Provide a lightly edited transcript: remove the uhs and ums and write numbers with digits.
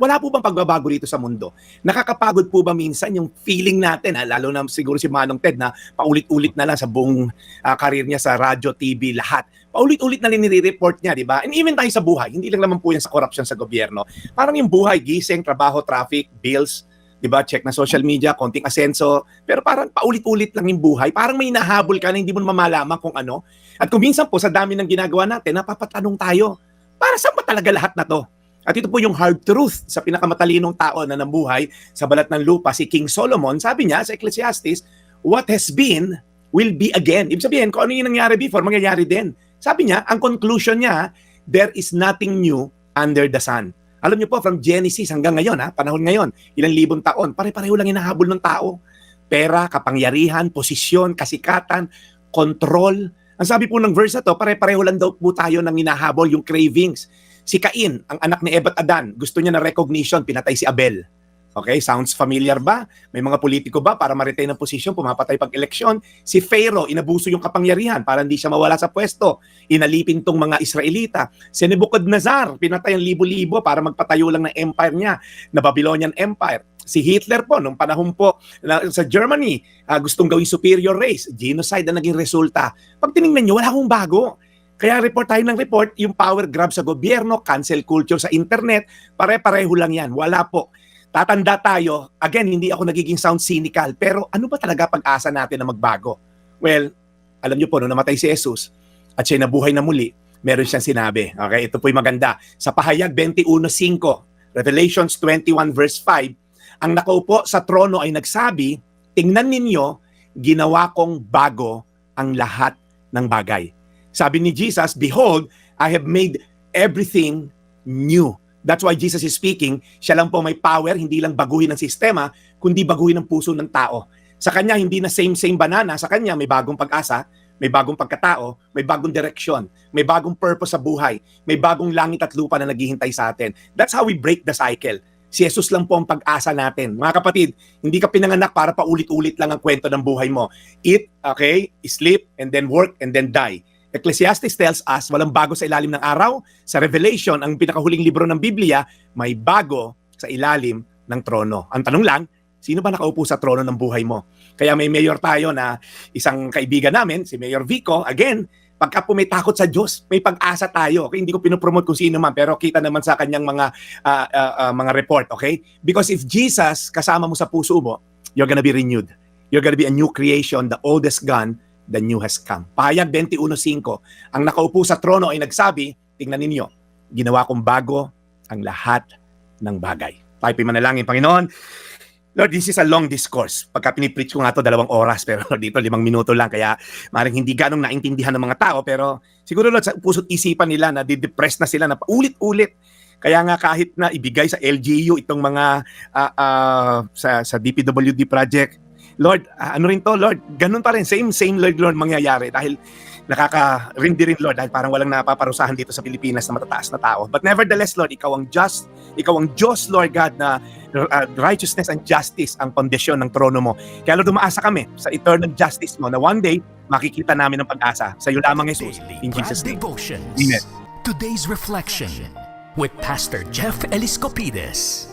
Wala po bang pagbabago dito sa mundo? Nakakapagod po ba minsan yung feeling natin, lalo na siguro si Manong Ted na paulit-ulit na lang sa buong career niya sa radyo, TV, lahat. Paulit-ulit na rin nire-report niya, di ba? And even tayo sa buhay, hindi lang naman po yan sa corruption sa gobyerno. Parang yung buhay, gising, trabaho, traffic, bills, di ba? Check na social media, konting asenso. Pero parang paulit-ulit lang yung buhay. Parang may nahabol ka na hindi mo mamalaman kung ano. At kung minsan po, sa dami ng ginagawa natin, napapatanong tayo, para saan ba talaga lahat na to? At ito po yung hard truth sa pinakamatalinong tao na nabuhay sa balat ng lupa, si King Solomon. Sabi niya sa Ecclesiastes, what has been will be again. Ibig sabihin, kung ano yung nangyari before, mangyayari din. Sabi niya, ang conclusion niya, there is nothing new under the sun. Alam niyo po, from Genesis hanggang ngayon, panahon ngayon, ilang libong taon, pare-pareho lang hinahabol ng tao. Pera, kapangyarihan, posisyon, kasikatan, control. Ang sabi po ng verse na to, pare-pareho lang daw po tayo ng hinahabol, yung cravings. Si Cain, ang anak ni Eva at Adan, gusto niya na recognition, pinatay si Abel. Okay, sounds familiar ba? May mga politiko ba para ma-retain ang posisyon, pumapatay pag-eleksyon? Si Pharaoh, inabuso yung kapangyarihan para hindi siya mawala sa pwesto. Inalipin tong mga Israelita. Si Nebuchadnezzar, pinatay ang libo-libo para magpatayo lang ng empire niya, na Babylonian Empire. Si Hitler po, nung panahon po sa Germany, gustong gawing superior race. Genocide na naging resulta. Pag tinignan nyo, wala akong bago. Kaya report tayo ng report, yung power grab sa gobyerno, cancel culture sa internet, pare-pareho lang yan. Wala po. Tatanda tayo, again, hindi ako nagiging sound cynical, pero ano ba talaga pag-asa natin na magbago? Well, alam niyo po, nung namatay si Jesus at siya nabuhay na muli, meron siyang sinabi. Okay, ito po'y maganda. Sa Pahayag 21:5, Revelations 21 verse 5, ang nakaupo sa trono ay nagsabi, tingnan ninyo, ginawa kong bago ang lahat ng bagay. Sabi ni Jesus, behold, I have made everything new. That's why Jesus is speaking. Siya lang po may power, hindi lang baguhin ang sistema, kundi baguhin ang puso ng tao. Sa kanya, hindi na same-same banana. Sa kanya, may bagong pag-asa, may bagong pagkatao, may bagong direksyon, may bagong purpose sa buhay, may bagong langit at lupa na naghihintay sa atin. That's how we break the cycle. Si Jesus lang po ang pag-asa natin. Mga kapatid, hindi ka pinanganak para paulit-ulit lang ang kwento ng buhay mo. Eat, okay, sleep, and then work, and then die. Ecclesiastes tells us, walang bago sa ilalim ng araw. Sa Revelation, ang pinakahuling libro ng Biblia, may bago sa ilalim ng trono. Ang tanong lang, sino ba nakaupo sa trono ng buhay mo? Kaya may mayor tayo na isang kaibigan namin, si Mayor Vico. Again, pagka po may takot sa Diyos, may pag-asa tayo. Okay? Hindi ko pinopromote kung sino man, pero kita naman sa kanyang mga report. Okay? Because if Jesus kasama mo sa puso mo, you're gonna be renewed. You're gonna be a new creation. The old is gone, the new has come. Pahayag 21:5, ang nakaupo sa trono ay nagsabi, tingnan ninyo, ginawa kong bago ang lahat ng bagay. Tayo manalangin, Panginoon. Lord, this is a long discourse. Pagka pinipreach ko nga to 2 oras, pero dito 5 minuto lang, kaya maring hindi ganong naintindihan ng mga tao, pero siguro Lord, sa puso't isipan nila na di-depress na sila na paulit-ulit. Kaya nga kahit na ibigay sa LGU itong mga sa DPWD project, Lord, ano rin to, Lord? Ganun pa rin, same Lord, mangyayari dahil nakaka-rindi rin, Lord, dahil parang walang napaparusahan dito sa Pilipinas na matataas na tao. But nevertheless, Lord, ikaw ang just, ikaw ang Diyos, Lord God, na righteousness and justice ang pundasyon ng trono mo. Kaya Lord, umaasa kami sa eternal justice mo na one day, makikita namin ang pag-asa. Sa iyo lamang, Jesus. In Jesus' name. Devotions. Amen. Today's Reflection with Pastor Jeff Eliscopides.